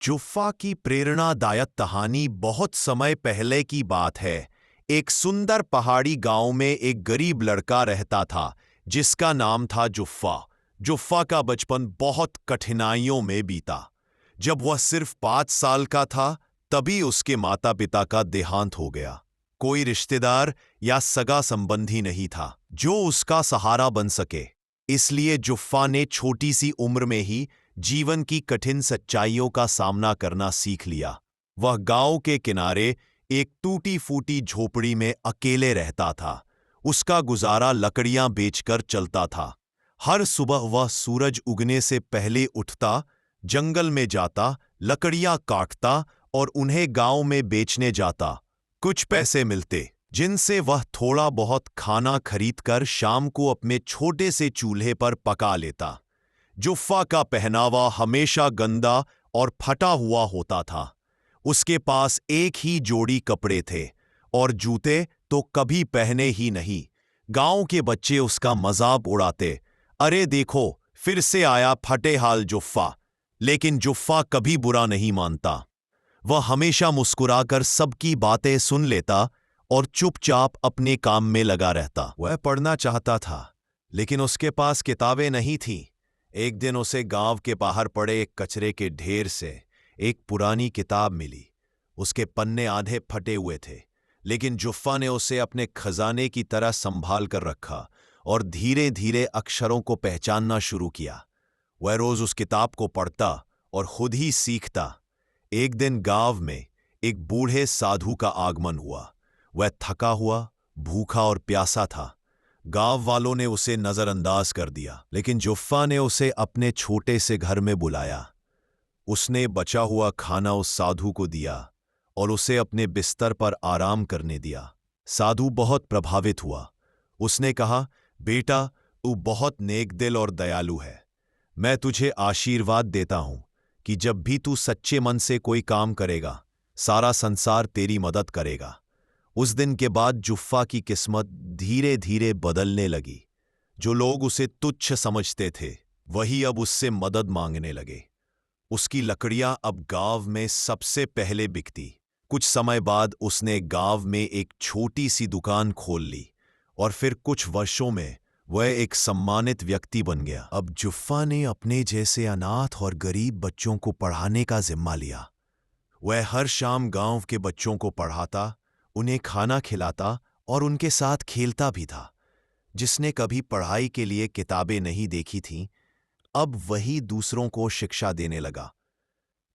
जुफ्फा की प्रेरणादायक कहानी बहुत समय पहले की बात है। एक सुंदर पहाड़ी गांव में एक गरीब लड़का रहता था जिसका नाम था जुफ्फा। जुफ्फा का बचपन बहुत कठिनाइयों में बीता। जब वह सिर्फ 5 साल का था तभी उसके माता पिता का देहांत हो गया। कोई रिश्तेदार या सगा संबंधी नहीं था जो उसका सहारा बन सके। इसलिए जुफ्फा ने छोटी सी उम्र में ही जीवन की कठिन सच्चाइयों का सामना करना सीख लिया। वह गांव के किनारे एक टूटी फूटी झोपड़ी में अकेले रहता था। उसका गुजारा लकड़ियां बेचकर चलता था। हर सुबह वह सूरज उगने से पहले उठता, जंगल में जाता, लकड़ियां काटता और उन्हें गांव में बेचने जाता। कुछ पैसे मिलते जिनसे वह थोड़ा बहुत खाना खरीदकर शाम को अपने छोटे से चूल्हे पर पका लेता। जुफ्फा का पहनावा हमेशा गंदा और फटा हुआ होता था। उसके पास एक ही जोड़ी कपड़े थे और जूते तो कभी पहने ही नहीं। गांव के बच्चे उसका मजाक उड़ाते, अरे देखो फिर से आया फटे हाल जुफ्फा। लेकिन जुफ्फा कभी बुरा नहीं मानता। वह हमेशा मुस्कुराकर सबकी बातें सुन लेता और चुपचाप अपने काम में लगा रहता। वह पढ़ना चाहता था लेकिन उसके पास किताबें नहीं थीं। एक दिन उसे गांव के बाहर पड़े एक कचरे के ढेर से एक पुरानी किताब मिली। उसके पन्ने आधे फटे हुए थे, लेकिन जुफ्फा ने उसे अपने खजाने की तरह संभाल कर रखा और धीरे धीरे अक्षरों को पहचानना शुरू किया। वह रोज उस किताब को पढ़ता और खुद ही सीखता। एक दिन गांव में एक बूढ़े साधु का आगमन हुआ। वह थका हुआ, भूखा और प्यासा था। गांव वालों ने उसे नजरअंदाज कर दिया, लेकिन जुफ्फा ने उसे अपने छोटे से घर में बुलाया। उसने बचा हुआ खाना उस साधु को दिया और उसे अपने बिस्तर पर आराम करने दिया। साधु बहुत प्रभावित हुआ। उसने कहा, बेटा तू बहुत नेक दिल और दयालु है। मैं तुझे आशीर्वाद देता हूं कि जब भी तू सच्चे मन से कोई काम करेगा सारा संसार तेरी मदद करेगा। उस दिन के बाद जुफ्फा की किस्मत धीरे धीरे बदलने लगी। जो लोग उसे तुच्छ समझते थे वही अब उससे मदद मांगने लगे। उसकी लकड़ियां अब गांव में सबसे पहले बिकती। कुछ समय बाद उसने गांव में एक छोटी सी दुकान खोल ली और फिर कुछ वर्षों में वह एक सम्मानित व्यक्ति बन गया। अब जुफ्फा ने अपने जैसे अनाथ और गरीब बच्चों को पढ़ाने का जिम्मा लिया। वह हर शाम गांव के बच्चों को पढ़ाता, उन्हें खाना खिलाता और उनके साथ खेलता भी था। जिसने कभी पढ़ाई के लिए किताबें नहीं देखी थीं, अब वही दूसरों को शिक्षा देने लगा।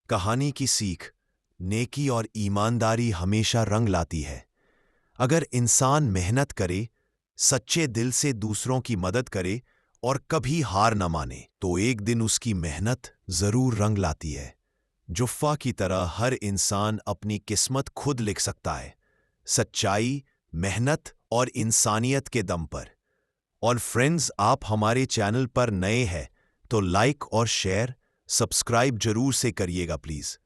कहानी की सीख, नेकी और ईमानदारी हमेशा रंग लाती है। अगर इंसान मेहनत करे, सच्चे दिल से दूसरों की मदद करे और कभी हार न माने, तो एक दिन उसकी मेहनत जरूर रंग लाती है। जुफ्फा की तरह हर इंसान अपनी किस्मत खुद लिख सकता है, सच्चाई, मेहनत और इंसानियत के दम पर। और फ्रेंड्स, आप हमारे चैनल पर नए हैं तो लाइक और शेयर, सब्सक्राइब जरूर से करिएगा प्लीज।